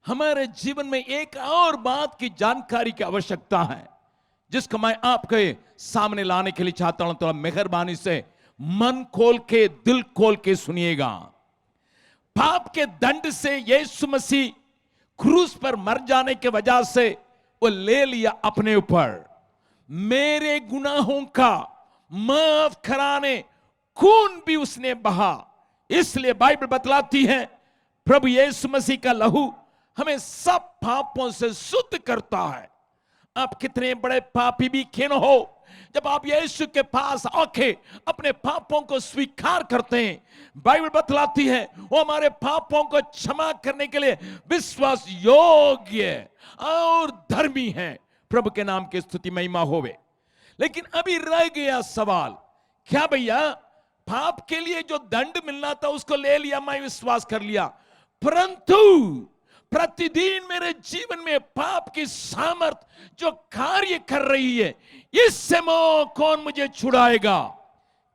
हमारे जीवन में एक और बात की जानकारी की आवश्यकता है, जिसको मैं आपके सामने लाने के लिए चाहता हूं। तो मेहरबानी से मन खोल के, दिल खोल के सुनिएगा। पाप के दंड से यीशु मसीह क्रूस पर मर जाने के वजह से वो ले लिया अपने ऊपर। मेरे गुनाहों का माफ कराने खून भी उसने बहा। इसलिए बाइबल बतलाती है प्रभु यीशु मसीह का लहू हमें सब पापों से शुद्ध करता है। आप कितने बड़े पापी भी क्यों न हो, जब आप यीशु के पास आके अपने पापों को स्वीकार करते हैं, बाइबल बतलाती है वो हमारे पापों को क्षमा करने के लिए विश्वास योग्य और धर्मी है। प्रभु के नाम की स्तुति महिमा होवे। लेकिन अभी रह गया सवाल, क्या भैया पाप के लिए जो दंड मिलना था उसको ले लिया, मैं विश्वास कर लिया, परंतु प्रतिदिन मेरे जीवन में पाप की सामर्थ जो कार्य कर रही है, इससे कौन मुझे छुड़ाएगा?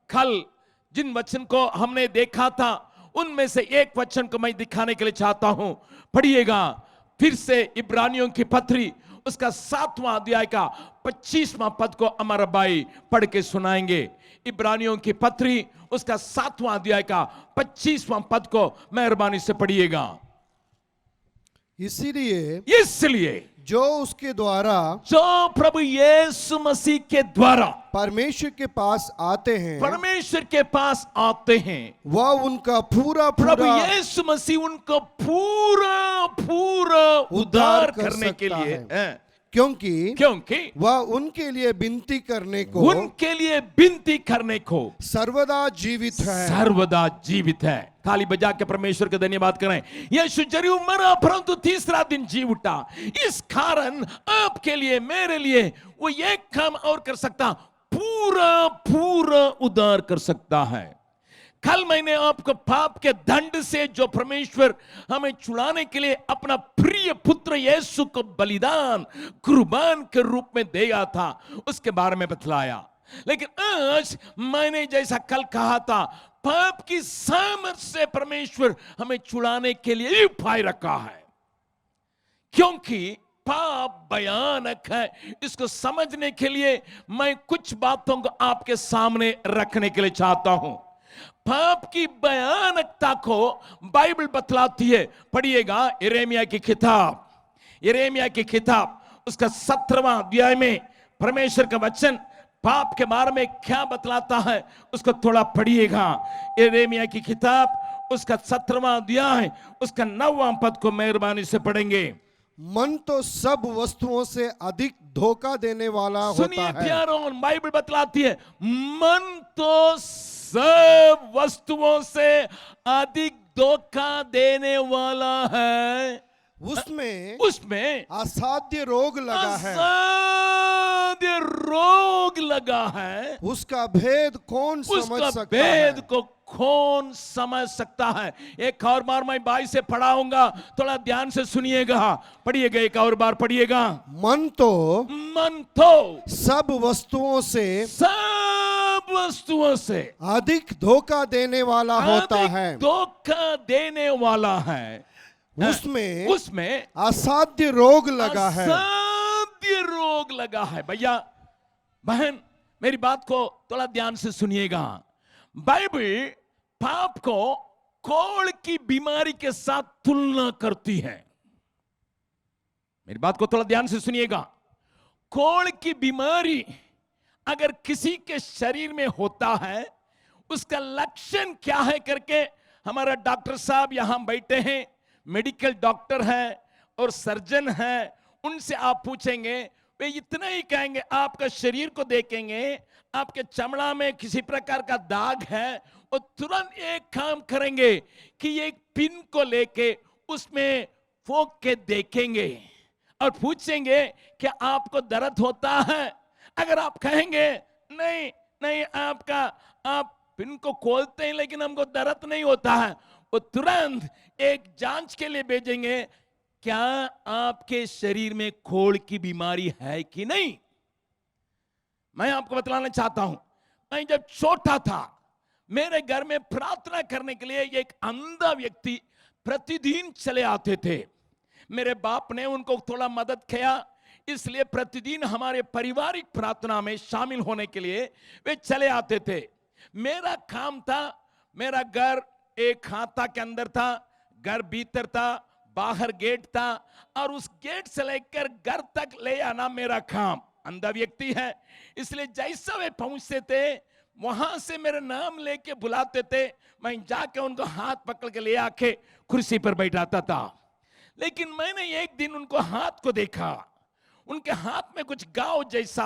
कल जिन वचन को हमने देखा था उनमें से एक वचन को मैं दिखाने के लिए चाहता हूं। पढ़िएगा फिर से इब्रानियों की पत्री उसका 7वां अध्याय का 25वां पद को अमर भाई पढ़ के सुनाएंगे। इब्रानियों की पत्री उसका 7वां अध्याय का 25वां पद को मेहरबानी से पढ़िएगा। इसलिए जो उसके द्वारा, जो प्रभु यीशु मसीह के द्वारा परमेश्वर के पास आते हैं, परमेश्वर के पास आते हैं, वह उनका पूरा प्रभु यीशु मसीह उनको पूरा पूरा उद्धार करने के लिए है। क्योंकि वह उनके लिए विनती करने को सर्वदा जीवित है। ताली बजा के परमेश्वर के धन्यवाद करें। यीशु जरूर मरा परंतु तीसरा दिन जी उठा। इस कारण आपके लिए, मेरे लिए वो एक काम और कर सकता, पूरा पूरा उद्धार कर सकता है। कल मैंने आपको पाप के दंड से जो परमेश्वर हमें छुड़ाने के लिए अपना प्रिय पुत्र यीशु को बलिदान कुर्बान के रूप में दिया था उसके बारे में बतलाया। लेकिन आज मैंने जैसा कल कहा था, पाप की सामर्थ से परमेश्वर हमें छुड़ाने के लिए उपाय रखा है। क्योंकि पाप भयानक है, इसको समझने के लिए मैं कुछ बातों को आपके सामने रखने के लिए चाहता हूं। पाप की भयानकता को बाइबल बतलाती है। पढ़िएगा यिर्मयाह की किताब उसका 17वां अध्याय में परमेश्वर का वचन पाप के बारे में क्या बतलाता है उसको थोड़ा पढ़िएगा। यिर्मयाह की किताब उसका 17वां अध्याय उसका 9वां पद को मेहरबानी से पढ़ेंगे। मन तो सब वस्तुओं से अधिक धोखा देने वाला होता है। सुनिए प्यारों, बाइबल बतलाती है मन तो सब वस्तुओं से अधिक धोखा देने वाला है। उसमें असाध्य रोग लगा है। उसका भेद कौन समझ सकता है? एक और बार मैं भाई से पढ़ाऊंगा, थोड़ा ध्यान से सुनिएगा। पढ़िएगा, एक और बार पढ़िएगा। मन तो सब वस्तुओं से अधिक धोखा देने वाला है। उसमें असाध्य रोग लगा है। भैया बहन, मेरी बात को थोड़ा ध्यान से सुनिएगा। बाइबल पाप को कोढ़ की बीमारी के साथ तुलना करती है। मेरी बात को थोड़ा ध्यान से सुनिएगा। कोढ़ की बीमारी अगर किसी के शरीर में होता है, उसका लक्षण क्या है करके हमारा डॉक्टर साहब यहां बैठे हैं, मेडिकल डॉक्टर हैं और सर्जन हैं, उनसे आप पूछेंगे, वे इतना ही कहेंगे। आपका शरीर को देखेंगे, आपके चमड़ा में किसी प्रकार का दाग है, और तुरंत एक काम करेंगे कि एक पिन को लेके उसमें फोक के देखेंगे और पूछेंगे क्या आपको दर्द होता है। अगर आप कहेंगे नहीं आप पिन को खोलते हैं लेकिन हमको दर्द नहीं होता है, वो तुरंत एक जांच के लिए भेजेंगे, क्या आपके शरीर में कोढ़ की बीमारी है कि नहीं। मैं आपको बतलाना चाहता हूं, मैं जब छोटा था, मेरे घर में प्रार्थना करने के लिए एक अंधा व्यक्ति प्रतिदिन चले आते थे। मेरे बाप ने उनको थोड़ा मदद किया, इसलिए प्रतिदिन हमारे पारिवारिक प्रार्थना में शामिल होने के लिए वे चले आते थे। मेरा काम था, मेरा घर एक खाता के अंदर था, घर भीतर था, बाहर गेट था, और उस गेट से लेकर घर तक ले आना मेरा काम। अंधा व्यक्ति है, इसलिए जैसा वे पहुंचते थे वहां से मेरा नाम लेके बुलाते थे, मैं जाके उनको हाथ पकड़ के ले आके कुर्सी पर बैठाता था। लेकिन मैंने एक दिन उनको हाथ को देखा, उनके हाथ में कुछ घाव जैसा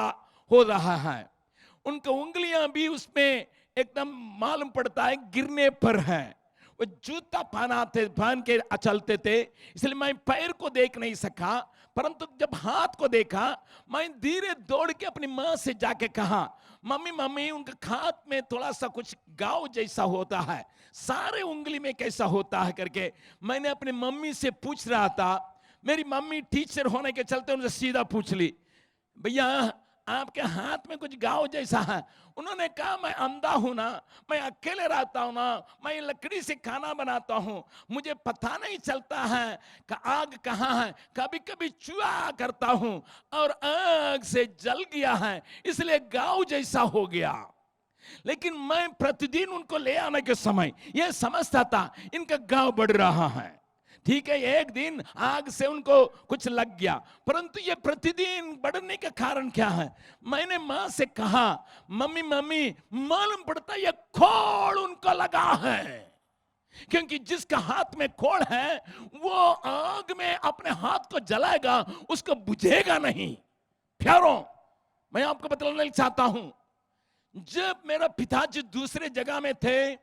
हो रहा है, उनकी उंगलियां भी उसमें एकदम मालूम पड़ता है गिरने पर है। वो जूता पहन के चलते थे, इसलिए मैं पैर को देख नहीं सका, परंतु जब हाथ को देखा मैं धीरे दौड़ के अपनी माँ से जाके कहा, मम्मी मम्मी उनके हाथ में थोड़ा सा कुछ घाव जैसा होता है, सारे उंगली में कैसा होता है करके मैंने अपनी मम्मी से पूछ रहा था। मेरी मम्मी टीचर होने के चलते उनसे सीधा पूछ ली, भैया आपके हाथ में कुछ घाव जैसा है। उन्होंने कहा मैं अंधा हूं ना, मैं अकेले रहता हूं ना, मैं लकड़ी से खाना बनाता हूं, मुझे पता नहीं चलता है कि आग कहाँ है, कभी कभी चूहा करता हूं और आग से जल गया है, इसलिए घाव जैसा हो गया। लेकिन मैं प्रतिदिन उनको ले आने के समय यह समझता था इनका घाव बढ़ रहा है। ठीक है, एक दिन आग से उनको कुछ लग गया, परंतु ये प्रतिदिन बढ़ने का कारण क्या है? मैंने माँ से कहा, मम्मी मम्मी मालूम पड़ता ये खोल उनको लगा है, क्योंकि जिसका हाथ में खोल है वो आग में अपने हाथ को जलाएगा, उसको बुझेगा नहीं। प्यारों, मैं आपको बताना चाहता हूं, जब मेरा पिताजी दूसरे जगह में थे,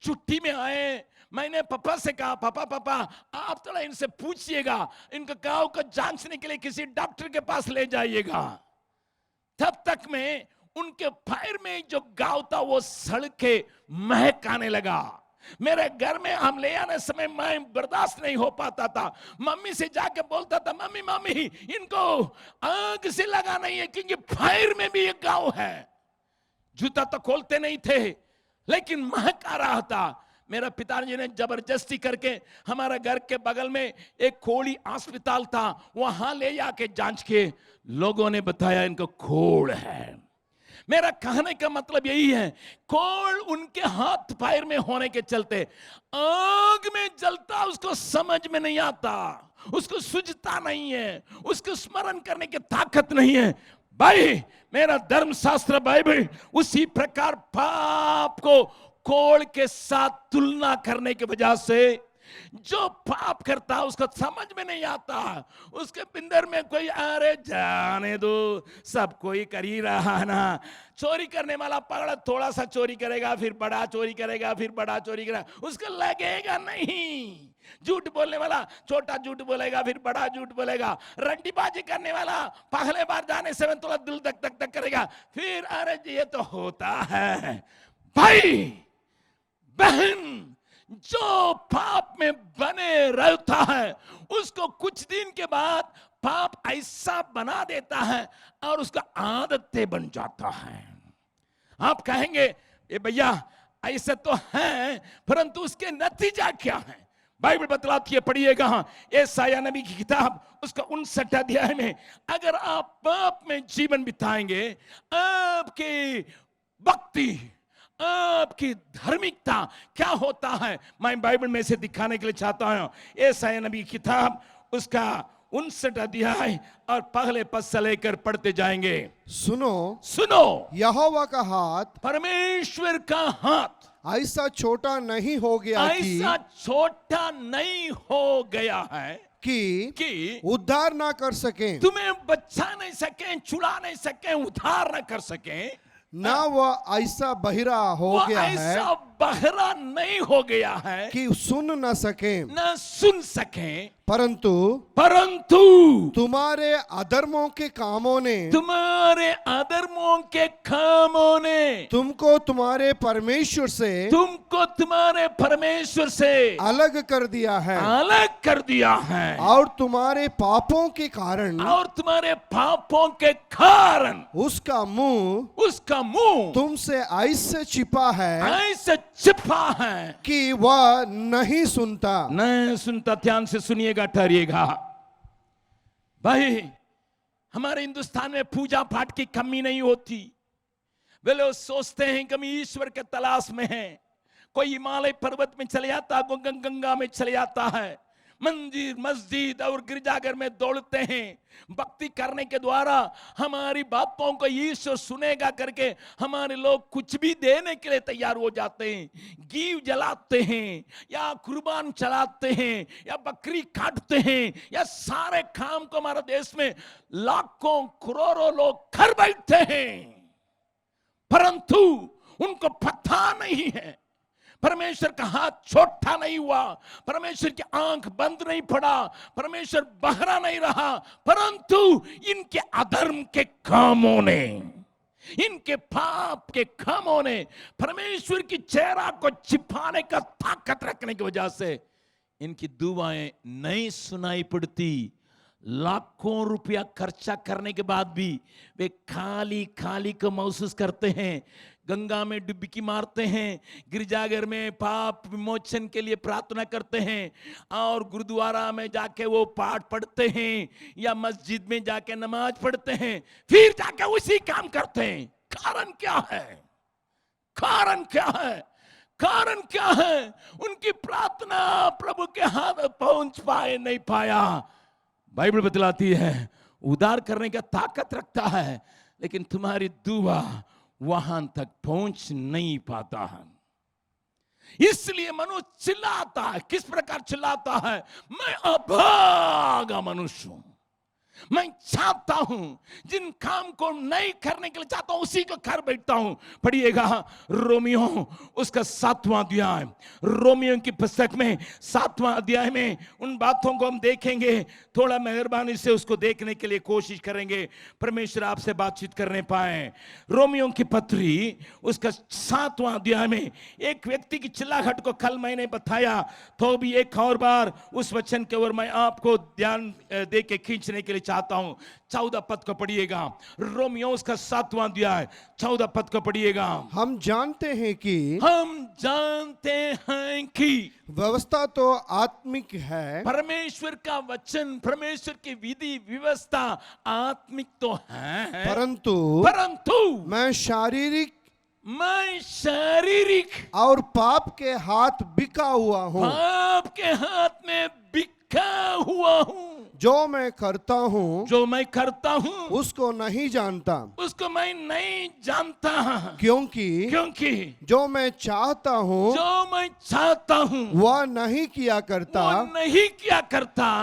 छुट्टी में आए, मैंने पापा से कहा, पापा पापा आप थोड़ा इनसे पूछिएगा, इनका घाव को जांचने के लिए किसी डॉक्टर के पास ले जाइएगा। तब तक में उनके पैर में जो घाव था वो सड़ के महक आने लगा। मेरे घर में हम ले आने समय मैं बर्दाश्त नहीं हो पाता था, मम्मी से जाके बोलता था, मम्मी मम्मी इनको आग से लगा नहीं है, क्योंकि पैर में भी एक घाव है। जूता तो खोलते नहीं थे, लेकिन महक आ रहा था। मेरा पिताजी ने जबरदस्ती करके हमारा घर के बगल में एक खोड़ी अस्पताल था, वहां ले जाके जांच के लोगों ने बताया इनको खोड़ है। मेरा कहने का मतलब यही है, खोड़ उनके हाथ पैर में होने के चलते आग में जलता, उसको समझ में नहीं आता, उसको सूझता नहीं है, उसको स्मरण करने की ताकत नहीं है। भाई, मेरा धर्मशास्त्र बाइबल उसी प्रकार पाप को कोड़ के साथ तुलना करने की वजह से जो पाप करता उसको समझ में नहीं आता, उसके पिंदर में कोई अरे जाने दो, सब कोई कर ही रहा है ना। चोरी करने वाला पकड़ा, थोड़ा सा चोरी करेगा, फिर बड़ा चोरी करेगा, फिर बड़ा चोरी करेगा, उसको लगेगा नहीं। झूठ बोलने वाला छोटा झूठ बोलेगा, फिर बड़ा झूठ बोलेगा। रंडीबाजी करने वाला पहले बार जाने से थोड़ा दिल धक धक धक करेगा, फिर अरे ये तो होता है। भाई बहन, जो पाप में बने रहता है उसको कुछ दिन के बाद पाप ऐसा बना देता है और उसका आदतें बन जाता है। आप कहेंगे ये भैया ऐसा तो है, परंतु उसके नतीजा क्या है? बाइबल बतलाती है, पढ़िएगा यशायाह नबी की किताब उसका 59 अध्याय में, अगर आप पाप में जीवन बिताएंगे, आपकी भक्ति, आपकी धार्मिकता क्या होता है, मैं बाइबल में से दिखाने के लिए चाहता हूं। यशायाह नबी की किताब उसका 59 अध्याय और पहले पद से लेकर पढ़ते जाएंगे। सुनो सुनो, यहोवा का हाथ, परमेश्वर का हाथ ऐसा छोटा नहीं हो गया ऐसा छोटा नहीं हो गया है कि उद्धार ना कर सके, तुम्हें बचा नहीं सके, छुड़ा नहीं सके, उद्धार ना कर सके, ना वह ऐसा बहिरा हो गया है, ऐसा बहरा नहीं हो गया है कि सुन न सके, न सुन सके, परंतु तुम्हारे अधर्मों के कामों ने, तुम्हारे अधर्मों के कामों ने तुमको तुम्हारे परमेश्वर से अलग कर दिया है, अलग कर दिया है, और तुम्हारे पापों के कारण उसका मुंह तुमसे ऐसे छिपा है कि वह नहीं सुनता। ध्यान से सुनिएगा, ठहरिएगा। भाई, हमारे हिंदुस्तान में पूजा पाठ की कमी नहीं होती। वे लोग सोचते हैं कि हम ईश्वर के तलाश में हैं। कोई हिमालय पर्वत में चले जाता है, कोई गंगा में चले जाता है, मंदिर मस्जिद और गिरजाघर में दौड़ते हैं। भक्ति करने के द्वारा हमारी बातों को ईश्वर सुनेगा करके हमारे लोग कुछ भी देने के लिए तैयार हो जाते हैं। गीव जलाते हैं या कुर्बान चलाते हैं या बकरी काटते हैं या सारे काम को हमारे देश में लाखों करोड़ों लोग कर बैठते हैं, परंतु उनको पता नहीं है, परमेश्वर का हाथ छोटा नहीं हुआ, परमेश्वर की आंख बंद नहीं पड़ा, परमेश्वर बहरा नहीं रहा, परंतु इनके अधर्म के कामों ने, इनके पाप के कामों ने परमेश्वर की चेहरा को छिपाने का ताकत रखने की वजह से इनकी दुआएं नहीं सुनाई पड़ती। लाखों रुपया खर्चा करने के बाद भी वे खाली खाली को महसूस करते हैं। गंगा में डुबकी मारते हैं, गिरजाघर में पाप विमोचन के लिए प्रार्थना करते हैं और गुरुद्वारा में जाके वो पाठ पढ़ते हैं या मस्जिद में जाके नमाज पढ़ते हैं, फिर जाके उसी काम करते हैं। कारण क्या है? कारण क्या है? कारण क्या है? उनकी प्रार्थना प्रभु के हाथ पहुंच पाए नहीं पाया। बाइबल बतलाती है उद्धार करने का ताकत रखता है, लेकिन तुम्हारी दुआ वहां तक पहुंच नहीं पाता है। इसलिए मनुष्य चिल्लाता है। किस प्रकार चिल्लाता है? मैं अभागा मनुष्य हूं, मैं चाहता हूं जिन काम को नहीं करने के लिए चाहता हूं उसी को कर बैठता हूं। पढ़िएगा रोमियो उसका 7वां अध्याय, रोमियो की पुस्तक में 7वां अध्याय में उन बातों को हम देखेंगे। थोड़ा मेहरबानी से उसको देखने के लिए कोशिश करेंगे, परमेश्वर आपसे बातचीत करने पाए। रोमियो की पत्री उसका 7वां अध्याय में एक व्यक्ति की चिल्लाहट को कल मैंने बताया, तो भी एक और बार उस वचन के ओर मैं आपको ध्यान दे के खींचने के लिए चाहता हूं। 14 पद को पढ़िएगा, रोमियो उसका 7वां अध्याय 14 पद को पढ़िएगा। हम जानते हैं कि व्यवस्था तो आत्मिक है, परमेश्वर का वचन, परमेश्वर की विधि व्यवस्था आत्मिक तो है, परंतु मैं शारीरिक और पाप के हाथ बिका हुआ हूँ। पाप के हाथ में बिका हुआ हूँ। जो मैं करता हूँ उसको नहीं जानता, उसको मैं नहीं जानता, क्योंकि जो मैं चाहता हूँ वह नहीं किया करता,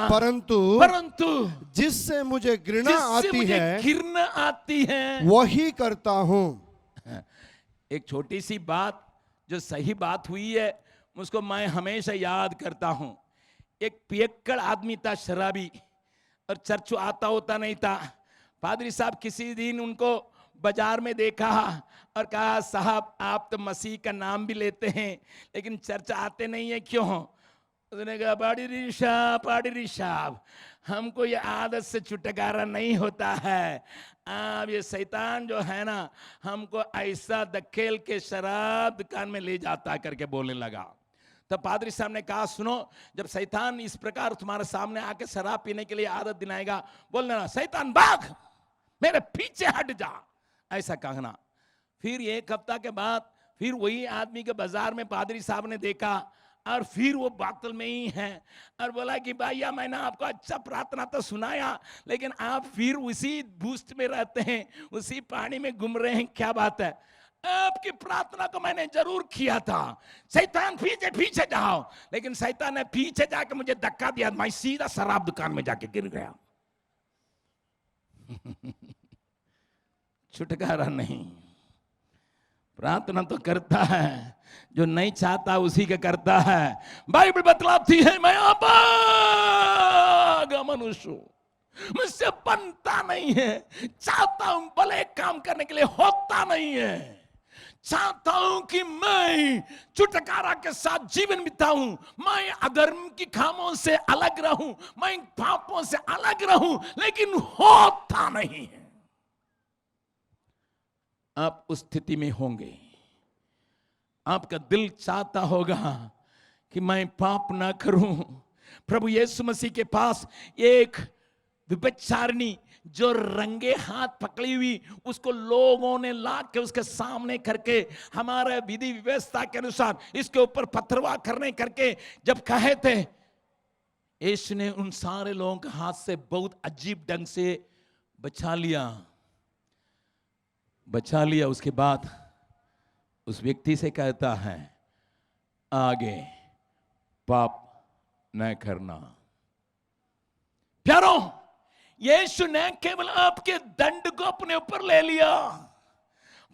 परंतु जिससे मुझे घृणा आती है वही करता हूँ। एक छोटी सी बात जो सही बात हुई है उसको मैं हमेशा याद करता हूं। एक पियक्कड़ आदमी था, शराबी, और चर्च आता होता नहीं था। पादरी साहब किसी दिन उनको बाजार में देखा और कहा, साहब आप तो मसीह का नाम भी लेते हैं लेकिन चर्च आते नहीं है, क्यों? उसने कहा, पादरी साहब हमको ये आदत से छुटकारा नहीं होता है। अब ये शैतान जो है ना हमको ऐसा धकेल के शराब दुकान में ले जाता करके बोलने लगा। तो पादरी साहब ने कहा, सुनो, जब शैतान इस प्रकार तुम्हारे सामने आके शराब पीने के लिए आदत दिलाएगा, बोलना, शैतान भाग, मेरे पीछे हट जा, ऐसा कहना। फिर एक हफ्ता के बाद फिर वही आदमी के बाजार में पादरी साहब ने देखा और फिर वो बातल में ही है और बोला कि भैया मैंने आपको अच्छा प्रार्थना तो सुनाया लेकिन आप फिर उसी बूस्ट में रहते हैं, उसी पानी में घूम रहे हैं, क्या बात है? आपकी प्रार्थना को मैंने जरूर किया था, शैतान पीछे पीछे जाओ, लेकिन शैतान ने पीछे जाके मुझे धक्का दिया, मैं सीधा शराब दुकान में जाके गिर गया। छुटकारा नहीं। प्रार्थना तो करता है, जो नहीं चाहता उसी का करता है। बाइबल बतलाती है, मैं अभागा मनुष्य हूं, मुझसे बनता नहीं है, चाहता हूं भले काम करने के लिए, होता नहीं है। चाहता हूं कि मैं छुटकारा के साथ जीवन बिताऊं, मैं अधर्म की कामों से अलग रहूं, मैं पापों से अलग रहूं, लेकिन होता नहीं है। आप उस स्थिति में होंगे, आपका दिल चाहता होगा कि मैं पाप ना करूं। प्रभु यीशु मसीह के पास एक विपचारिणी जो रंगे हाथ पकड़ी हुई, उसको लोगों ने ला के उसके सामने करके हमारे विधि व्यवस्था के अनुसार इसके ऊपर पथरवा करने करके जब कहे थे, यीशु ने उन सारे लोगों के हाथ से बहुत अजीब ढंग से बचा लिया। उसके बाद उस व्यक्ति से कहता है, आगे पाप न करना। प्यारों, यीशु ने केवल आपके दंड को अपने ऊपर ले लिया,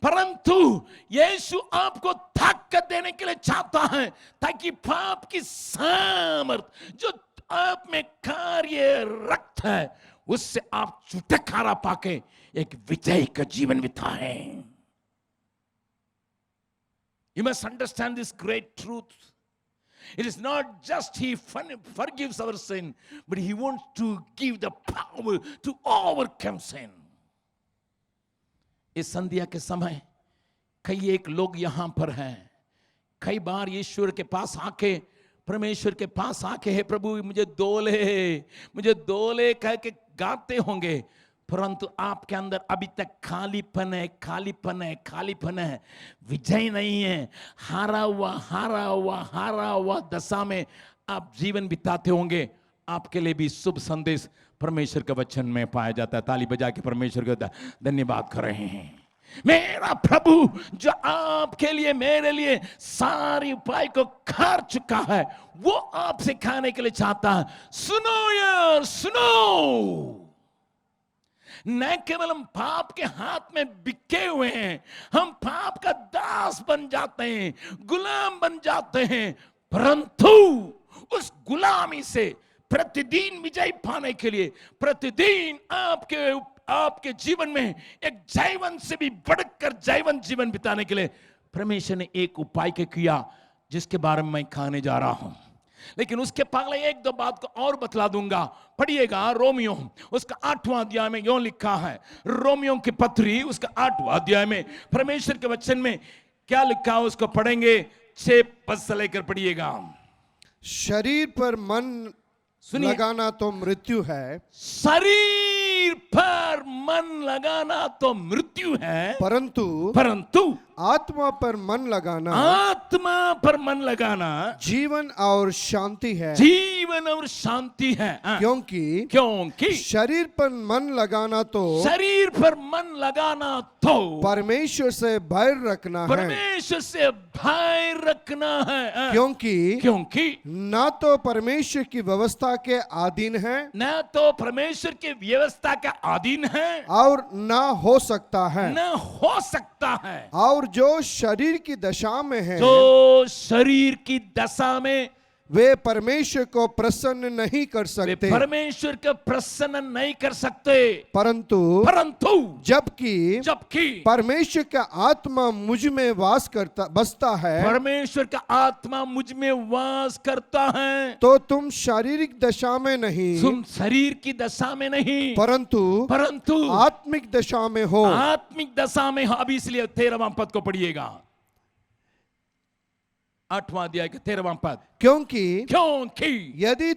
परंतु यीशु आपको ताकत देने के लिए चाहता है ताकि पाप की सामर्थ जो आप में कार्यरत है उससे आप छुटकारा पाके एक विजय का जीवन बिताएं। You must understand this great truth. It is not just He forgives our sin, but He wants to give the power to overcome sin. इस संध्या के समय कई एक लोग यहां पर हैं, कई बार ईश्वर के पास आके, परमेश्वर के पास आके, हे प्रभु मुझे दो ले कह के गाते होंगे, परंतु आपके अंदर अभी तक खालीपन है, विजय नहीं है। हारा हुआ दशा में आप जीवन बिताते होंगे। आपके लिए भी शुभ संदेश परमेश्वर के वचन में पाया जाता है। ताली बजा के परमेश्वर का धन्यवाद कर रहे हैं। मेरा प्रभु जो आपके लिए, मेरे लिए सारी उपाय को कर चुका है, वो आपसे खाने के लिए चाहता है। सुनो यार, सुनो। न केवल हम पाप के हाथ में बिके हुए हैं, हम पाप का दास बन जाते हैं, गुलाम बन जाते हैं, परंतु उस गुलामी से प्रतिदिन विजय पाने के लिए, प्रतिदिन आपके जीवन में एक जीवन से भी बढ़कर जीवन बिताने के लिए परमेश्वर ने एक उपाय किया, जिसके बारे में मैं कहने जा रहा हूं। लेकिन उसके पहले एक दो बात को और बतला दूंगा। पढ़िएगा रोमियो उसका 8वां अध्याय में यूं लिखा है, रोमियो की पत्री उसका 8वां अध्याय में परमेश्वर के वचन में क्या लिखा है उसको पढ़ेंगे। 6 पद से लेकर पढ़िएगा। शरीर पर मन लगाना तो मृत्यु है, शरीर पर मन लगाना तो मृत्यु है, परंतु आत्मा पर मन लगाना जीवन और शांति है। क्योंकि शरीर पर मन लगाना तो परमेश्वर से बैर रखना है। क्योंकि ना तो परमेश्वर की व्यवस्था के अधीन है, और ना हो सकता है, और जो शरीर की दशा में वे परमेश्वर को प्रसन्न नहीं कर सकते, परंतु जबकि परमेश्वर का आत्मा मुझ में बसता है, तो तुम शारीरिक दशा में नहीं, परंतु आत्मिक दशा में हो। अभी इसलिए 13वां पद को पढ़िएगा, 8वां अध्याय के 13वां पद। क्योंकि यदि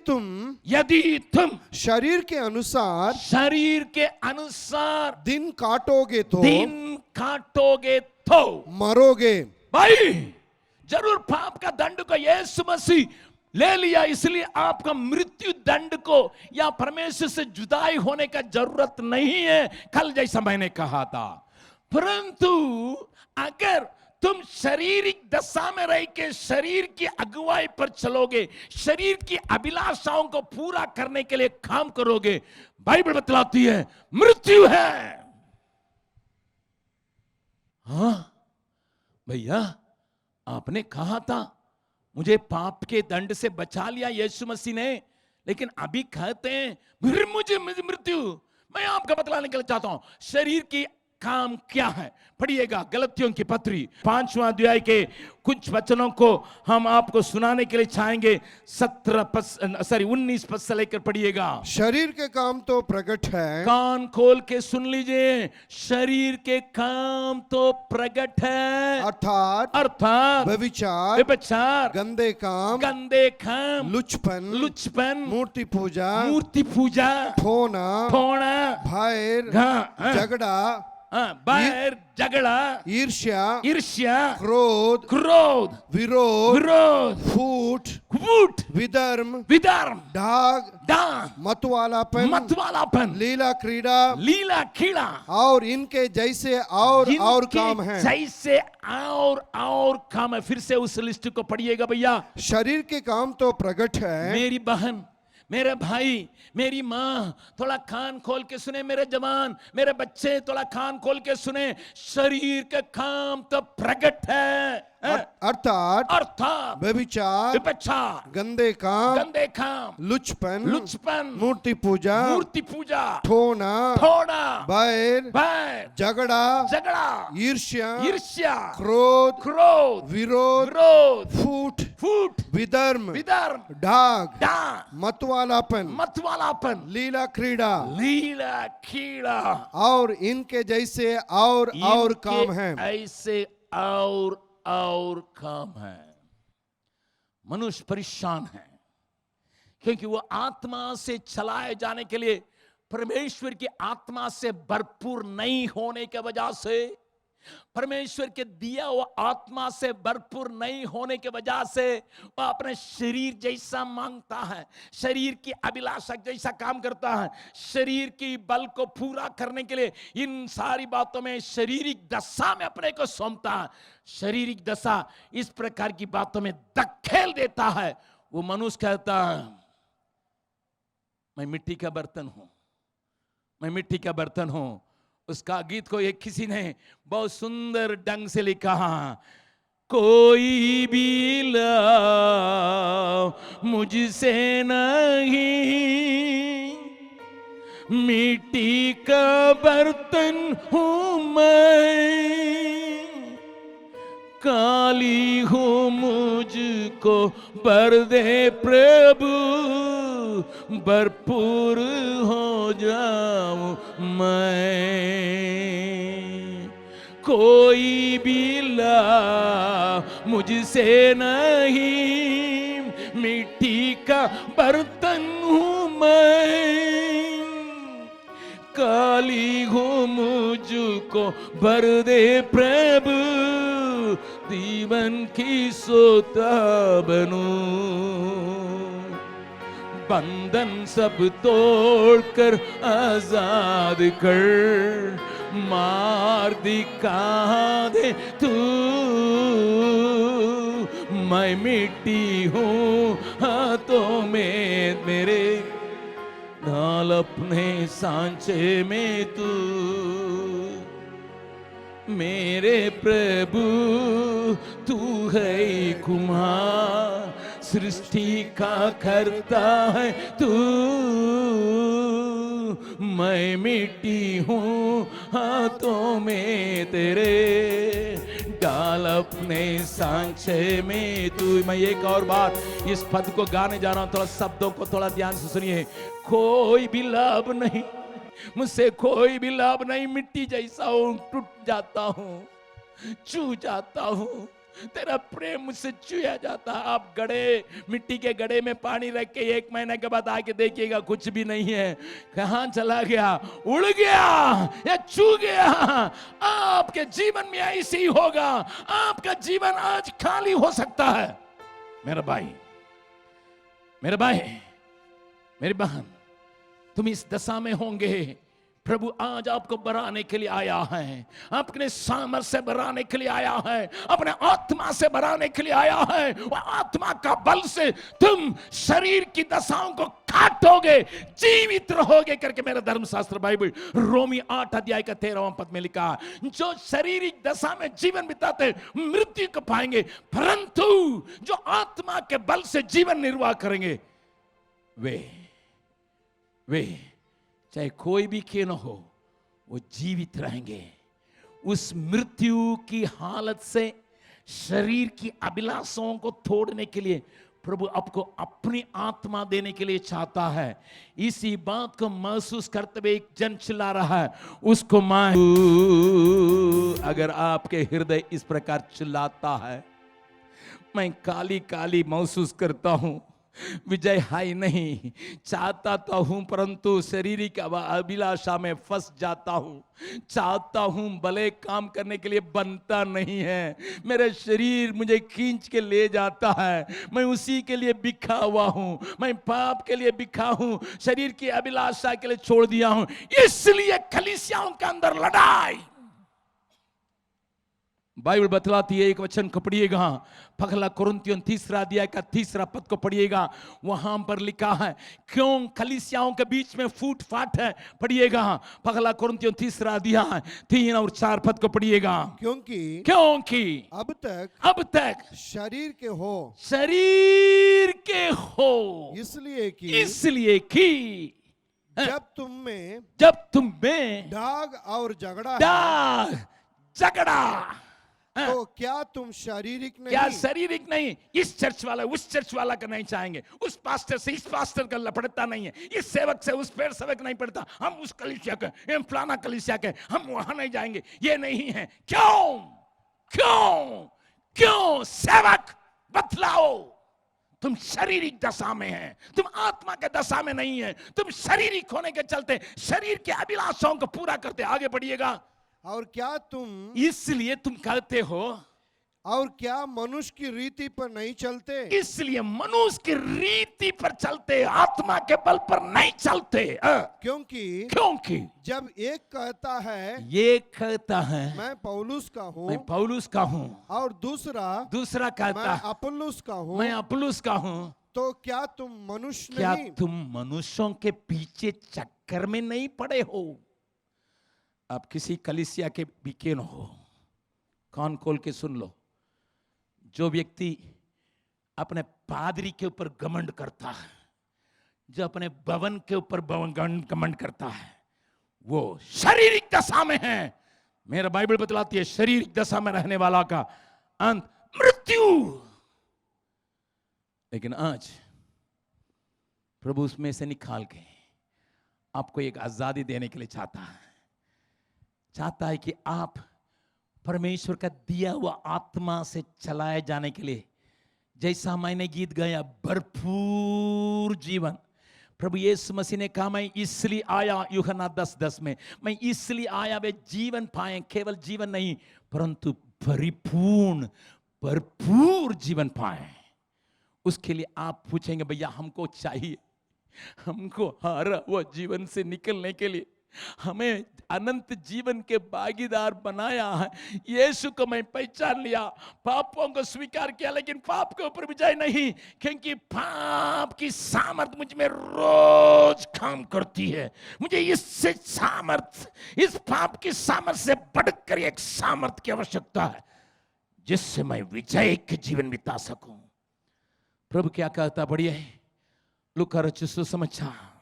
तुम शरीर के अनुसार दिन काटोगे तो मरोगे। भाई, जरूर पाप का दंड को यीशु मसीह ले लिया, इसलिए आपका मृत्यु दंड को या परमेश्वर से जुदाई होने का जरूरत नहीं है, कल जैसा मैंने कहा था। परंतु अगर तुम शारीरिक दशा में रह के शरीर की अगुवाई पर चलोगे, शरीर की अभिलाषाओं को पूरा करने के लिए काम करोगे, बाइबल बतलाती है मृत्यु है। हाँ भैया, आपने कहा था मुझे पाप के दंड से बचा लिया यीशु मसीह ने, लेकिन अभी कहते हैं फिर मुझे मृत्यु। मैं आपका बतलाने के लिए चाहता हूं शरीर की काम क्या है। पढ़िएगा गलतियों की पत्री 5वां अध्याय के कुछ वचनों को हम आपको सुनाने के लिए चाहेंगे। 19 पद से लेकर पढ़िएगा। शरीर के काम तो प्रकट है, कान खोल के सुन लीजिए, शरीर के काम तो प्रकट है, अर्थात व्यभिचार, गंदे काम, लुचपन, मूर्ति पूजा, ठोना, झगड़ा, ईर्ष्या, क्रोध, विरोध, फूट, विधर्म, डाग, मतवालापन, लीला क्रीड़ा और इनके जैसे और काम है। जैसे और काम है। फिर से उस लिस्ट को पढ़िएगा भैया। शरीर के काम तो प्रकट है। मेरी बहन, मेरे भाई, मेरी माँ, थोड़ा कान खोल के सुने। मेरे जवान, मेरे बच्चे, थोड़ा कान खोल के सुने। शरीर के काम तो प्रकट है, अर्थात व्यभिचार, गंदे काम, लुचपन, मूर्ति पूजा, ठोना, बैर, झगड़ा, ईर्ष्या, क्रोध, विरोध, फूट, विधर्म, डाग, मतवालापन, लीला क्रीड़ा और इनके जैसे और काम है। ऐसे और काम है। मनुष्य परेशान है क्योंकि वो आत्मा से चलाए जाने के लिए, परमेश्वर की आत्मा से भरपूर नहीं होने की वजह से, परमेश्वर के दिया वो आत्मा से भरपूर नहीं होने की वजह से वो अपने शरीर जैसा मांगता है, शरीर की अभिलाषा जैसा काम करता है, शरीर की बल को पूरा करने के लिए इन सारी बातों में शारीरिक दशा में अपने को सौंपता है। शारीरिक दशा इस प्रकार की बातों में धकेल देता है। वो मनुष्य कहता है, मैं मिट्टी का बर्तन हूं, मैं मिट्टी का बर्तन हूं। उसका गीत को एक किसी ने बहुत सुंदर ढंग से लिखा, कोई भी लाभ मुझसे नहीं, मिट्टी का बर्तन हूं मैं, काली हूं मुझको भर दे प्रभु, भरपूर हो जाऊं मैं। कोई भी लाभ मुझसे नहीं, मिट्टी का बर्तन हूं मैं, काली हूं मुझको भर दे प्रभु, जीवन की सोता बनूं। बंधन सब तोड़कर आजाद कर, मार दिखा दे तू, मैं मिट्टी हूँ हाथों में मेरे, ढाल अपने सांचे में तू, मेरे प्रभु तू है कुम्हार, सृष्टि का करता है तू, मैं मिट्टी हूँ हाथों में तेरे, डाल अपने सांचे में तू। मैं एक और बार इस पद को गाने जा रहा हूं, थोड़ा शब्दों को थोड़ा ध्यान से सुनिए। कोई भी लाभ नहीं, मुझसे कोई भी लाभ नहीं, मिट्टी जैसा हूं, टूट जाता हूं, चू जाता हूं, तेरा प्रेम मुझसे चूया जाता है। आप गड़े, मिट्टी के गड़े में पानी रख के 1 महीने के बाद आके देखिएगा कुछ भी नहीं है, कहां चला गया, उड़ गया या चू गया। आपके जीवन में ऐसे ही होगा, आपका जीवन आज खाली हो सकता है। मेरा भाई, मेरे भाई, मेरी बहन, तुम इस दशा में होंगे। प्रभु आज आपको बढ़ाने के लिए आया है, अपने सामर्थ्य से बढ़ाने के लिए आया है, अपने आत्मा से बढ़ाने के लिए आया है। वह आत्मा का बल से तुम शरीर की दशाओं को काटोगे, जीवित रहोगे करके मेरा धर्मशास्त्र बाइबल रोमी 8 अध्याय का 13वां पद में लिखा है। जो शारीरिक दशा में जीवन बिताते मृत्यु को पाएंगे, परंतु जो आत्मा के बल से जीवन निर्वाह करेंगे वे चाहे कोई भी क्यों न हो, वो जीवित रहेंगे। उस मृत्यु की हालत से शरीर की अभिलाषाओं को तोड़ने के लिए प्रभु आपको अपनी आत्मा देने के लिए चाहता है। इसी बात को महसूस करते हुए एक जन चिल्ला रहा है, उसको मैं। अगर आपके हृदय इस प्रकार चिल्लाता है, मैं काली काली महसूस करता हूं, विजय हाई नहीं, चाहता तो हूं परंतु शारीरिक अभिलाषा में फंस जाता हूं। चाहता हूं भले काम करने के लिए बनता नहीं है, मेरा शरीर मुझे खींच के ले जाता है, मैं उसी के लिए बिखा हुआ हूं, मैं पाप के लिए बिखा हूं, शरीर की अभिलाषा के लिए छोड़ दिया हूं। इसलिए कलीसियाओं के अंदर लड़ाई। बाइबल बतलाती है, एक वचन को पढ़िएगा, पहला कुरिन्थियों 3 अध्याय का 3 पद को पढ़िएगा। वहां पर लिखा है क्यों कलीसियाओं के बीच में फूट फाट है। पढ़िएगा पहला कुरिन्थियों 3 अध्याय 3 और 4 पद को पढ़िएगा। क्योंकि अब तक शरीर के हो इसलिए कि जब तुम में दाग और झगड़ा तो क्या तुम शारीरिक नहीं? क्या शारीरिक नहीं? इस चर्च वाला उस चर्च वाला का नहीं चाहेंगे, उस पास्टर से इस पास्टर का लपड़ता नहीं है, इस सेवक से उस पेड़ सेवक नहीं पड़ता, हम उस कलीसिया के, हम फलाना कलीसिया के, हम वहां नहीं जाएंगे, ये नहीं है। क्यों क्यों क्यों? सेवक बतलाओ, तुम शारीरिक दशा में है, तुम आत्मा के दशा में नहीं है, तुम शारीरिक होने के चलते शरीर के अभिलाषाओं को पूरा करते आगे बढ़िएगा। और क्या तुम इसलिए तुम कहते हो, और क्या मनुष्य की रीति पर नहीं चलते? इसलिए मनुष्य की रीति पर चलते, आत्मा के बल पर नहीं चलते। क्योंकि जब एक कहता है मैं पौलुस का हूँ, और दूसरा कहता है मैं अपुल्लोस का हूँ, तो क्या तुम मनुष्य नहीं? क्या तुम मनुष्यों के पीछे चक्कर में नहीं पड़े हो? आप किसी कलीसिया के बीके न हो, कान खोल के सुन लो। जो व्यक्ति अपने पादरी के ऊपर घमंड करता है, जो अपने भवन के ऊपर घमंड करता है, वो शारीरिक दशा में है। मेरा बाइबल बतलाती है शारीरिक दशा में रहने वाला का अंत मृत्यु। लेकिन आज प्रभु उसमें से निकाल के आपको एक आजादी देने के लिए चाहता है कि आप परमेश्वर का दिया हुआ आत्मा से चलाए जाने के लिए, जैसा मैंने गीत गाया, भरपूर जीवन। प्रभु यीशु मसीह ने कहा मैं इसलिए आया, यूहन्ना 10:10 में, मैं इसलिए आया वे जीवन पाए, केवल जीवन नहीं परंतु भरपूर जीवन पाए। उसके लिए आप पूछेंगे भैया हमको चाहिए, हमको हारा हुआ जीवन से निकलने के लिए हमें अनंत जीवन के भागीदार बनाया है। यीशु को मैं पहचान लिया, पापों को स्वीकार किया, लेकिन पाप के ऊपर विजय नहीं, क्योंकि पाप की सामर्थ मुझ में रोज काम करती है। मुझे इससे सामर्थ, इस पाप की सामर्थ से बढ़कर एक सामर्थ की आवश्यकता है जिससे मैं विजय के जीवन बिता सकूं। प्रभु क्या कहता, बढ़िया लूका रचित सुसमाचार,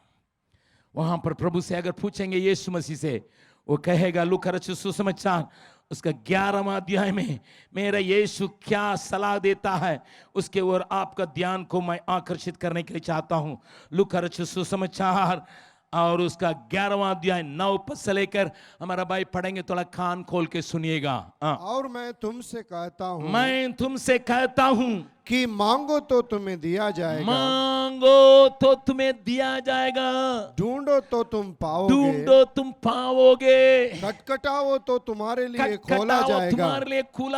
वहां पर प्रभु से अगर पूछेंगे यीशु मसीह से, वो कहेगा लूका रचित सुसमाचार उसका 11वां अध्याय में मेरा यीशु क्या सलाह देता है, उसके ओर आपका ध्यान को मैं आकर्षित करने के लिए चाहता हूं। लूका रचित सुसमाचार और उसका 11वां अध्याय 9 पद से लेकर हमारा भाई पढ़ेंगे, थोड़ा कान खोल के सुनिएगा। और मैं तुमसे कहता हूं कि मांगो तो तुम्हें दिया जाएगा, ढूंढो तो तुम पाओगे, खटखटाओ तो तुम्हारे लिए खोला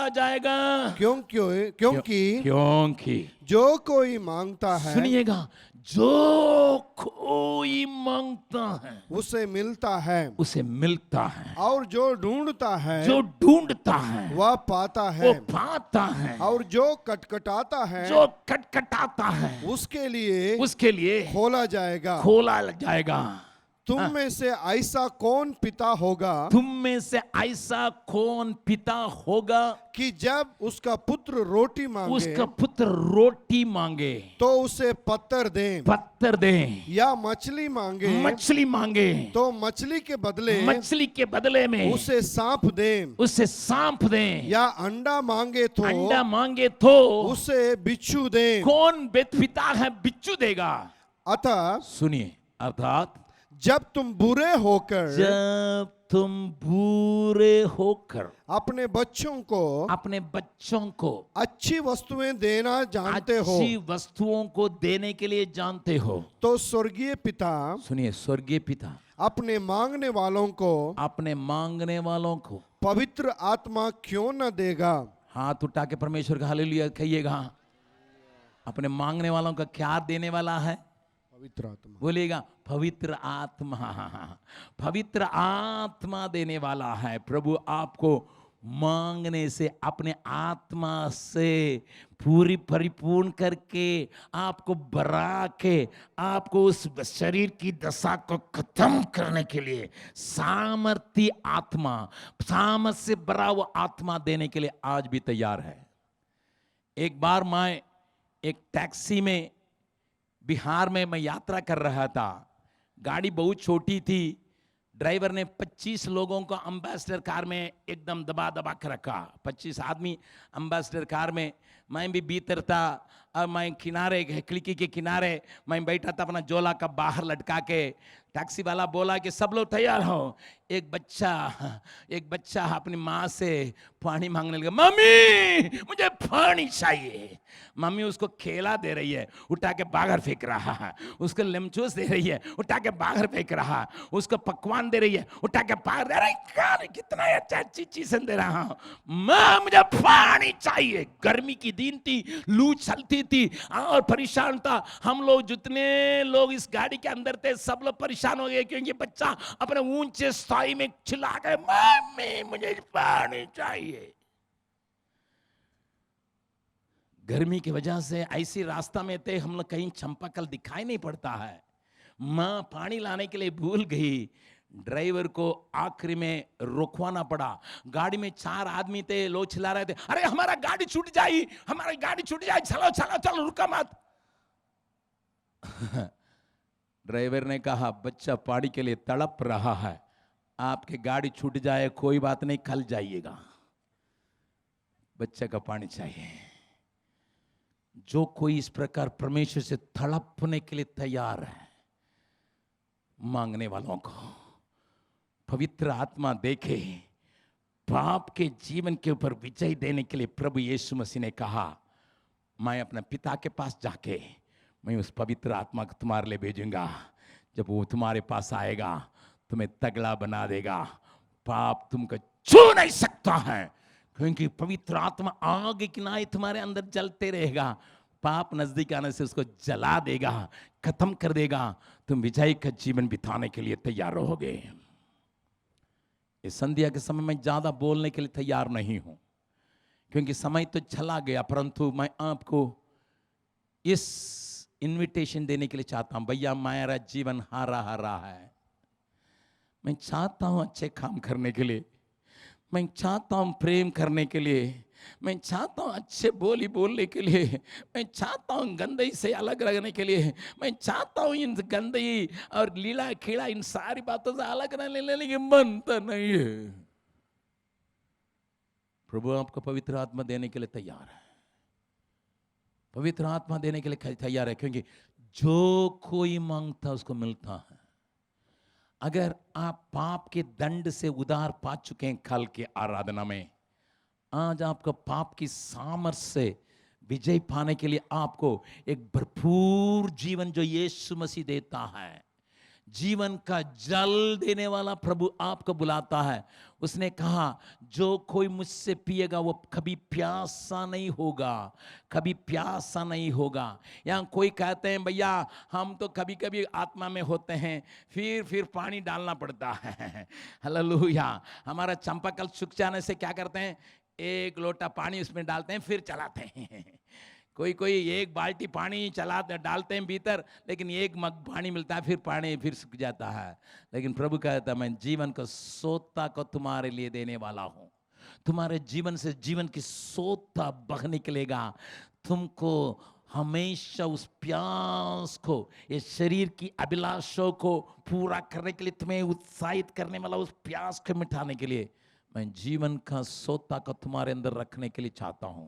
जाएगा। क्योंकि जो कोई मांगता है, सुनिएगा, जो कोई मांगता है उसे मिलता है, और जो ढूंढता है वह पाता है, और जो खटखटाता है उसके लिए खोला जाएगा। तुम में से ऐसा कौन पिता होगा, तुम में से ऐसा कौन पिता होगा कि जब उसका पुत्र रोटी मांगे तो उसे पत्थर दे, या मछली मांगे तो मछली के बदले में उसे सांप दे, या अंडा मांगे तो उसे बिच्छू दे। कौन पिता है बिच्छू देगा? अतः सुनिए, अर्थात जब तुम बुरे होकर अपने बच्चों को अच्छी वस्तुएं देना जानते हो, अच्छी वस्तुओं को देने के लिए जानते हो, तो स्वर्गीय पिता, सुनिए, स्वर्गीय पिता अपने मांगने वालों को पवित्र आत्मा क्यों न देगा? हाथ उठा के परमेश्वर का हालेलुया कहिएगा। अपने मांगने वालों का क्या देने वाला है? पवित्र आत्मा। बोलिएगा, पवित्र आत्मा देने वाला है। प्रभु आपको मांगने से, अपने आत्मा से पूरी परिपूर्ण करके, आपको भरा के, आपको उस शरीर की दशा को खत्म करने के लिए सामर्थ्य से भरा हुआ आत्मा देने के लिए आज भी तैयार है। एक बार मैं एक टैक्सी में बिहार में मैं यात्रा कर रहा था। गाड़ी बहुत छोटी थी। ड्राइवर ने 25 लोगों को एम्बेसडर कार में एकदम दबा कर रखा। 25 आदमी एम्बेसडर कार में, मैं भी भीतर था। अब मैं किनारे, खिड़की के किनारे मैं बैठा था, अपना झोला का बाहर लटका के। टैक्सी वाला बोला कि सब लोग तैयार हो। एक बच्चा अपनी माँ से पानी मांगने लगा। मम्मी मुझे पानी चाहिए। मम्मी उसको केला दे रही है, उठा के बाहर फेंक रहा है। उसको लेमचूस दे रही है, उठा के बाहर फेंक रहा है। उसको पकवान दे रही है, उठा के बाहर दे रहा है। कितना अच्छी चीजें दे रहा हूं। माँ मुझे पानी चाहिए। गर्मी की दिन थी, लू चलती थी और परेशान था। हम लोग जितने लोग इस गाड़ी के अंदर थे, सब लोग परेशान हो गए, क्योंकि बच्चा अपने ऊंचे स्थाई में चिल्ला गए, मम्मी मुझे पानी चाहिए। गर्मी की वजह से ऐसी रास्ता में थे हम लोग, कहीं चंपाकल दिखाई नहीं पड़ता है। मां पानी लाने के लिए भूल गई। ड्राइवर को आखिरी में रोकवाना पड़ा। गाड़ी में 4 आदमी थे, लोग चिल्ला रहे थे, अरे हमारा गाड़ी छूट जाए, चलो रुका मत। ड्राइवर ने कहा, बच्चा पानी के लिए तड़प रहा है, आपकी गाड़ी छूट जाए कोई बात नहीं, कल जाइएगा। बच्चे का पानी चाहिए। जो कोई इस प्रकार परमेश्वर से तड़पने के लिए तैयार है, मांगने वालों को पवित्र आत्मा देके पाप के जीवन के ऊपर विजय देने के लिए प्रभु यीशु मसीह ने कहा, मैं अपने पिता के पास जाके मैं उस पवित्र आत्मा को तुम्हारे लिए भेजूंगा। जब वो तुम्हारे पास आएगा, तुम्हें तगड़ा बना देगा। पाप तुमको छू नहीं सकता है, क्योंकि पवित्र आत्मा आग की नाई तुम्हारे अंदर जलते रहेगा। पाप नजदीक आने से उसको जला देगा, खत्म कर देगा। तुम विजय का जीवन बिताने के लिए तैयार रहोगे। इस संध्या के समय में ज्यादा बोलने के लिए तैयार नहीं हूं, क्योंकि समय तो चला गया, परंतु मैं आपको इस इनविटेशन देने के लिए चाहता हूं। भैया मेरा जीवन हारा है। मैं चाहता हूं अच्छे काम करने के लिए, मैं चाहता हूं प्रेम करने के लिए, मैं चाहता हूं अच्छे बोलने के लिए, मैं चाहता हूं गंदगी से अलग रहने के लिए, मैं चाहता हूं इन गंदगी और लीला खीला इन सारी बातों से अलग रहने लेने की मन तो नहीं है। प्रभु आपको पवित्र आत्मा देने के लिए तैयार है। पवित्र आत्मा देने के लिए तैयार है, क्योंकि जो कोई मांगता उसको मिलता है। अगर आप पाप के दंड से उधार पा चुके हैं कल के आराधना में, आज आपको पाप की सामर्थ्य से विजय पाने के लिए आपको एक भरपूर जीवन जो यीशु मसीह देता है, जीवन का जल देने वाला प्रभु आपको बुलाता है। उसने कहा, जो कोई मुझसे पिएगा वो कभी प्यासा नहीं होगा, कभी प्यासा नहीं होगा। यहाँ कोई कहते हैं, भैया हम तो कभी कभी आत्मा में होते हैं, फिर पानी डालना पड़ता है। हालेलुया। हमारा चंपाकल सूख जाने से क्या करते हैं, 1 लोटा पानी उसमें डालते हैं, फिर चलाते हैं। कोई कोई एक बाल्टी पानी चलाते डालते हैं भीतर, लेकिन एक मग पानी मिलता है, फिर पानी फिर सूख जाता है। लेकिन प्रभु कहता है मैं जीवन को सोता को तुम्हारे लिए देने वाला हूं। तुम्हारे जीवन से जीवन की सोता बह निकलेगा। तुमको हमेशा उस प्यास को, ये शरीर की अभिलाषों को पूरा करने के लिए, तुम्हें उत्साहित करने वाला उस प्यास को मिटाने के लिए मैं जीवन का सोता को तुम्हारे अंदर रखने के लिए चाहता हूं।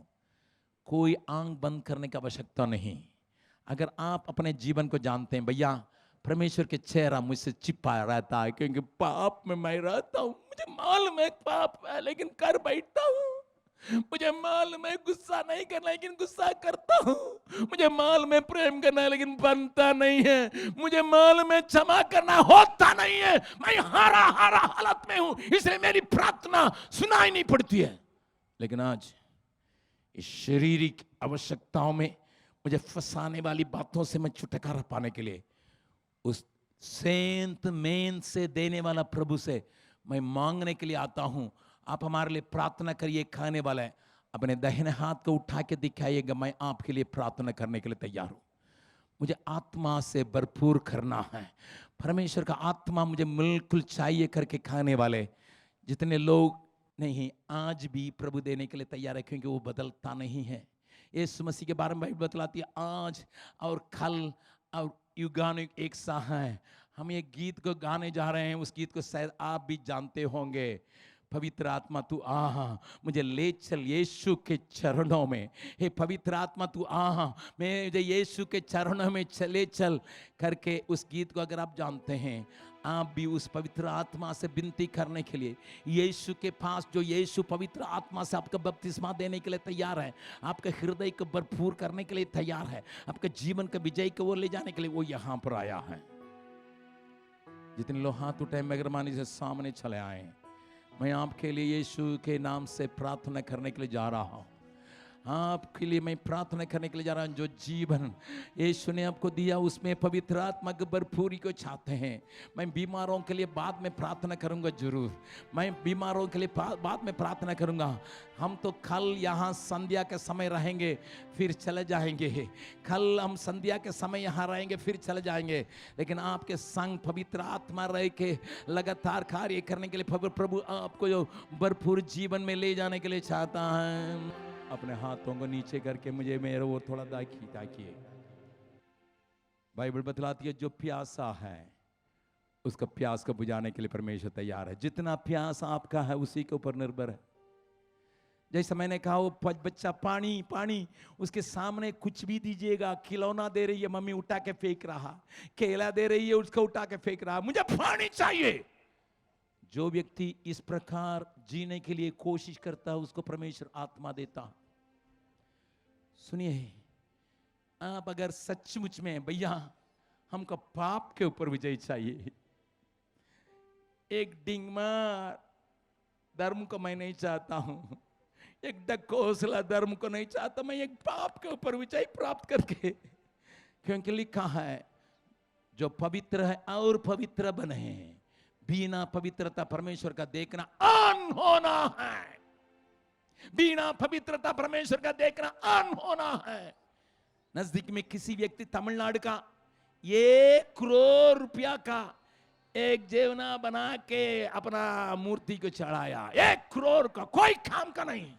कोई आंख बंद करने की आवश्यकता नहीं। अगर आप अपने जीवन को जानते हैं, भैया परमेश्वर के चेहरा मुझसे छिपा रहता है, क्योंकि पाप में मैं रहता हूं, मुझे मालूम है पाप है लेकिन कर बैठता हूं। मुझे मालूम है गुस्सा नहीं करना लेकिन गुस्सा करता हूं। मुझे मालूम है प्रेम करना है लेकिन बनता नहीं है। मुझे मालूम है क्षमा करना होता नहीं है। मैं हारा हारा हालत में हूं, इसलिए मेरी प्रार्थना सुनाई नहीं पड़ती है। लेकिन आज इस शारीरिक आवश्यकताओं में मुझे फंसाने वाली बातों से मैं छुटकारा पाने के लिए उस सेंत मेन से देने वाला प्रभु से मैं मांगने के लिए आता हूं। आप हमारे लिए प्रार्थना करिए। खाने वाला है, अपने दाहिने हाथ को उठा के दिखाइएगा, मैं आपके लिए प्रार्थना करने के लिए तैयार हूं। मुझे आत्मा से भरपूर करना है। परमेश्वर का आत्मा मुझे बिल्कुल चाहिए करके खाने वाले जितने लोग नहीं, आज भी प्रभु देने के लिए तैयार है, क्योंकि वो बदलता नहीं है। यीशु मसीह के बारे में बाइबल बतलाती है आज और कल और युगानुयुग एक सा है। हम ये गीत को गाने जा रहे हैं, उस गीत को शायद आप भी जानते होंगे। पवित्र आत्मा तू आहा मुझे ले चल यीशु के चरणों में। हे पवित्र आत्मा तू आहा मुझे यीशु के चरणों में चले चल करके उस गीत को अगर आप जानते हैं, आप भी उस पवित्र आत्मा से विनती करने के लिए यीशु के पास, जो यीशु पवित्र आत्मा से आपका बपतिस्मा देने के लिए तैयार है, आपके हृदय को भरपूर करने के लिए तैयार है, आपके जीवन का विजय को वो ले जाने के लिए वो यहाँ पर आया है। जितने लोग हाथ उठाए मेहरबानी से सामने चले आए। मैं आपके लिए यीशु के नाम से प्रार्थना करने के लिए जा रहा हूँ। आपके लिए मैं प्रार्थना करने के लिए जा रहा हूँ। जो जीवन यीशु ने आपको दिया उसमें पवित्र आत्मा की भरपूरी को चाहते हैं। मैं बीमारों के लिए बाद में प्रार्थना करूँगा, जरूर मैं बीमारों के लिए बाद में प्रार्थना करूँगा। हम तो कल यहाँ संध्या के समय रहेंगे फिर चले जाएंगे। कल हम संध्या के समय यहाँ रहेंगे फिर चले जाएंगे, लेकिन आपके संग पवित्र आत्मा रह के लगातार कार्य करने के लिए प्रभु आपको जो भरपूर जीवन में ले जाने के लिए चाहता है। अपने हाथों को नीचे करके मुझे मेरे वो थोड़ा ताकिए। बाइबल बतलाती है जो प्यासा है उसका प्यास को बुझाने के लिए परमेश्वर तैयार है। जितना प्यास आपका है उसी के ऊपर निर्भर है। जैसा मैंने कहा वो बच्चा पानी पानी, उसके सामने कुछ भी दीजिएगा, खिलौना दे रही है मम्मी उठा के फेंक रहा, केला दे रही है उसको उठा के फेंक रहा, मुझे पानी चाहिए। जो व्यक्ति इस प्रकार जीने के लिए कोशिश करता है उसको परमेश्वर आत्मा देता। सुनिए, आप अगर सचमुच में भैया हमको पाप के ऊपर विजय चाहिए, एक डिंगमार धर्म को मैं नहीं चाहता हूं, एक डकोसला धर्म को नहीं चाहता, मैं एक पाप के ऊपर विजय प्राप्त करके, क्योंकि लिखा है जो पवित्र है और पवित्र बने, बिना पवित्रता परमेश्वर का देखना अनहोना है। बिना पवित्रता परमेश्वर का देखना अनहोना है। नजदीक में किसी व्यक्ति तमिलनाडु का 1 करोड़ रुपया का एक जेवना बना के अपना मूर्ति को चढ़ाया। 1 करोड़ का, कोई काम का नहीं।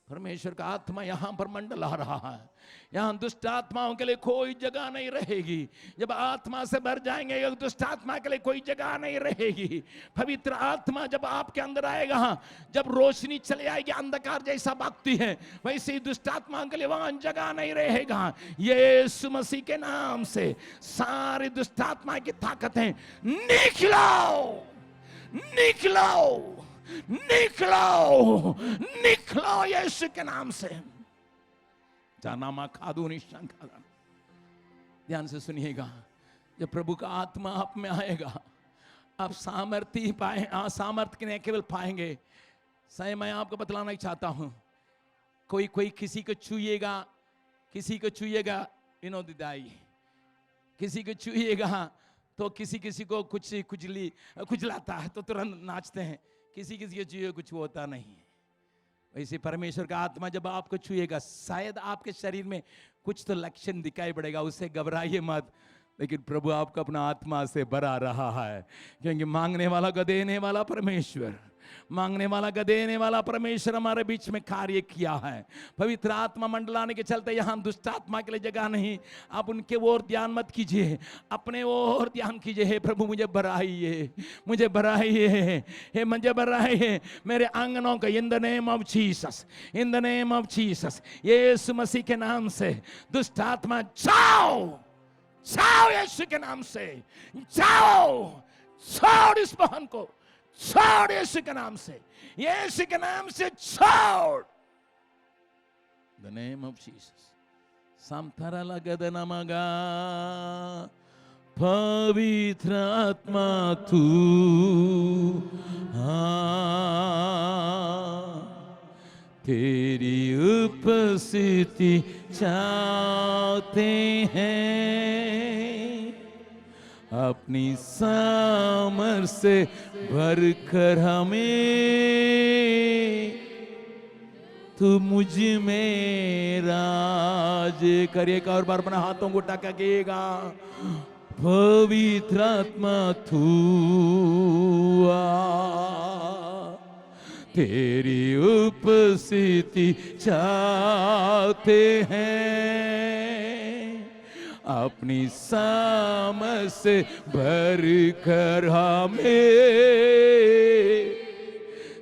परमेश्वर का आत्मा यहां पर मंडला रहा है। यहां दुष्ट आत्माओं के लिए कोई जगह नहीं रहेगी। जब आत्मा से भर जाएंगे दुष्ट आत्मा के लिए कोई जगह नहीं रहेगी। पवित्र आत्मा जब आपके अंदर आएगा, जब रोशनी चले आएगी, अंधकार जैसा भागती है वैसे ही दुष्ट आत्मा के लिए वहां जगह नहीं रहेगा। यीशु मसीह के नाम से सारी दुष्ट आत्मा की ताकतें निकलो, निकलो, निकलो, निकलो यीशु के नाम से। जानामा खादू निशान खादा। ध्यान से सुनिएगा, जब प्रभु का आत्मा आप में आएगा आप सामर्थ्य पाए, सामर्थ्य नहीं केवल पाएंगे। सही मैं आपको बतलाना चाहता हूं, कोई किसी को छुएगा, किसी को छुएगा विनोद दाई, किसी को छुएगा तो किसी को कुछ खुजलाता है तो तुरंत नाचते हैं, किसी के छुए कुछ होता नहीं। वैसे परमेश्वर का आत्मा जब आपको छुएगा, शायद आपके शरीर में कुछ तो लक्षण दिखाई पड़ेगा, उससे घबराइए मत, लेकिन प्रभु आपको अपना आत्मा से भरा रहा है, क्योंकि मांगने वाला का देने वाला परमेश्वर, मांगने वाला का देने वाला परमेश्वर हमारे बीच में कार्य किया है। पवित्र आत्मा मंडलाने के चलते यहाँ दुष्ट आत्मा के लिए जगह नहीं। आप उनके ओर ध्यान मत कीजिए, अपने ओर ध्यान कीजिए। हे प्रभु मुझे भराइए, मुझे भराइए, हे मुझे भराइए मेरे आंगनों का, in the name of Jesus, in the name of Jesus, यीशु मसीह के नाम से दुष्ट आत्मा जाओ, जाओ यीशु के नाम से, जाओ, छोड़ इस बहन को, छोड़ यीशु के नाम से, यीशु के नाम से छोड़। The name of Jesus. समथरा लगद नमगा, पवित्र आत्मा तू तेरी उपस्थिति चाहते हैं, अपनी सामर्थ से भरकर हमें तू मुझ में राज कर। एक और बार अपने हाथों को टकेगा, पवित्र आत्मा तू तेरी उपस्थिति चाहते हैं, अपनी सामर्थ से भर कर हमें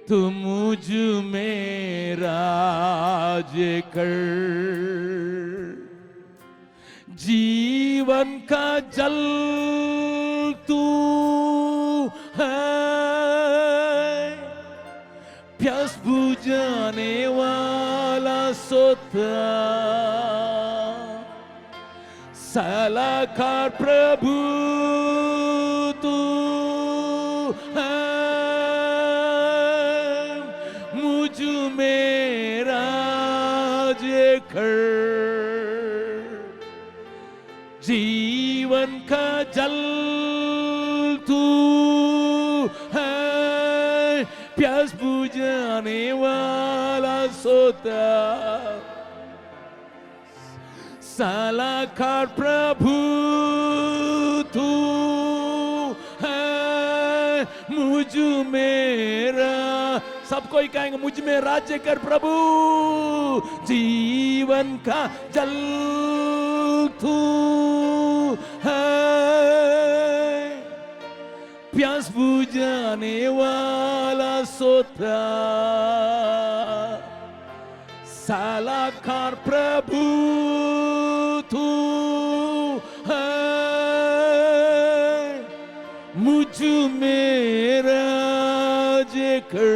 तू मुझ में राज कर। जीवन का जल तू है, प्यास बुझाने वाला सोता, सलाहकार प्रभु तू है, मुझ में राज कर। जीवन का जल तू है, प्यास बुझाने वाला सोता, सलाहकार प्रभु तू है, मुझ मेरा, सब कोई कहेंगे मुझ में राज्य कर प्रभु। जीवन का जल तू है, प्यास बुझाने वाला सोता, सलाहकार प्रभु तू है, मुझ में राज कर।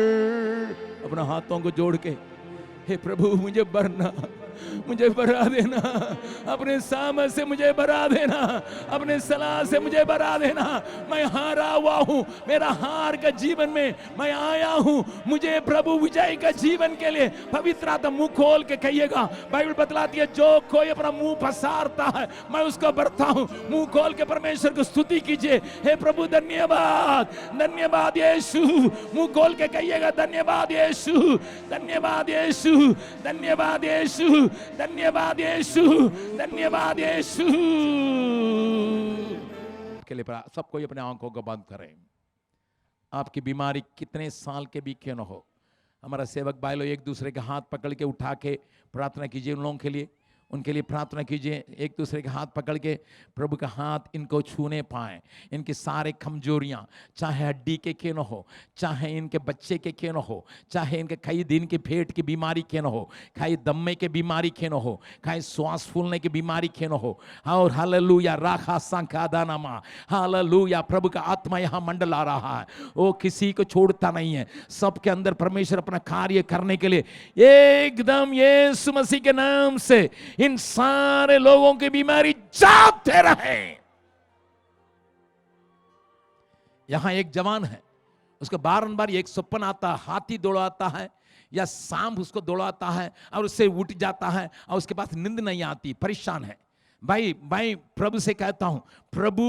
अपना हाथों को जोड़ के, हे प्रभु मुझे भरना, मुझे भरा देना, अपने सामर्थ से मुझे भरा देना, अपने सलाह से मुझे भरा देना। मैं हारा हुआ हूँ, मेरा हार का जीवन में मैं आया हूँ, मुझे प्रभु विजय का जीवन के लिए। पवित्र आत्मा मुंह खोल के कहिएगा, बाइबल बतलाती है जो कोई अपना मुंह पसारता है मैं उसको भरता हूँ। मुंह खोल के परमेश्वर को स्तुति कीजिए, हे प्रभु धन्यवाद, धन्यवाद यीशु। मुंह खोल के कहिएगा धन्यवाद यीशु, धन्यवाद यीशु, धन्यवाद यीशु, धन्यवाद यीशु, धन्यवाद यीशु के लिए। सब कोई अपने आंखों को बंद करें। आपकी बीमारी कितने साल के भी क्यों न हो, हमारा सेवक भाई लोग एक दूसरे के हाथ पकड़ के उठा के प्रार्थना कीजिए। उन लोगों के लिए, उनके लिए प्रार्थना कीजिए। एक दूसरे के हाथ पकड़ के प्रभु का हाथ इनको छूने पाए। इनकी सारे कमजोरियां, चाहे हड्डी के क्यों न हो, चाहे इनके बच्चे के क्यों न हो, चाहे इनके कई दिन की पेट की बीमारी क्यों न हो, कई दम्मे के बीमारी क्यों न हो, कई श्वास फूलने की बीमारी क्यों न हो, और हालेलुया राखा संकादानामा, हालेलुया प्रभु का आत्मा यहाँ मंडल आ रहा है। वो किसी को छोड़ता नहीं है। सबके अंदर परमेश्वर अपना कार्य करने के लिए एकदम यीशु मसीह के नाम से इन सारे लोगों की बीमारी जाते रहे। यहां एक जवान है, उसको बारंबार एक सपना आता है, हाथी दौड़ाता है या सांप उसको दौड़ाता है और उससे उठ जाता है और उसके पास नींद नहीं आती, परेशान है। भाई भाई प्रभु से कहता हूं, प्रभु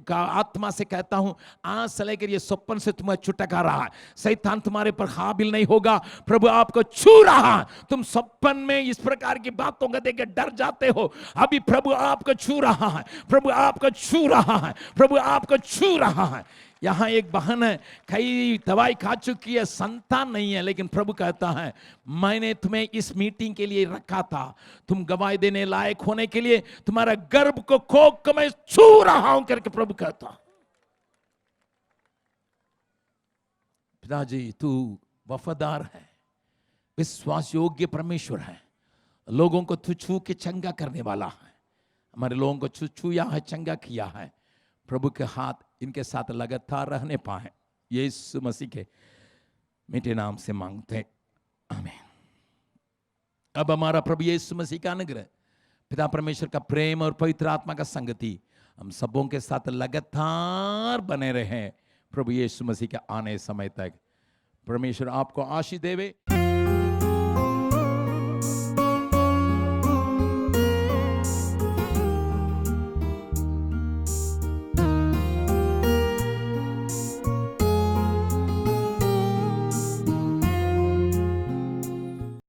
का आत्मा से कहता हूं, आज से लेकर ये स्वप्न से तुम्हें छुटकारा रहा है, शैतान तुम्हारे पर हाबिल नहीं होगा। प्रभु आपको छू रहा है। तुम स्वप्न में इस प्रकार की बातों को देख के डर जाते हो, अभी प्रभु आपको छू रहा है, प्रभु आपको छू रहा है, प्रभु आपको छू रहा है। यहां एक बहन है, कई दवाई खा चुकी है, संतान नहीं है, लेकिन प्रभु कहता है मैंने तुम्हें इस मीटिंग के लिए रखा था, तुम गवाही देने लायक होने के लिए तुम्हारा गर्भ को खोल कर मैं छू रहा हूं करके प्रभु कहता। पिताजी तू वफादार है, विश्वास योग्य परमेश्वर है, लोगों को तू छू के चंगा करने वाला है। हमारे लोगों को छूया है, चंगा किया है। प्रभु के हाथ इनके साथ लगातार रहने पाए, यीशु मसीह के मीठे नाम से मांगते, आमीन। अब हमारा प्रभु यीशु मसीह का अनुग्रह, पिता परमेश्वर का प्रेम और पवित्र आत्मा का संगति हम सबों के साथ लगातार बने रहे, प्रभु यीशु मसीह के आने समय तक। परमेश्वर आपको आशीष देवे।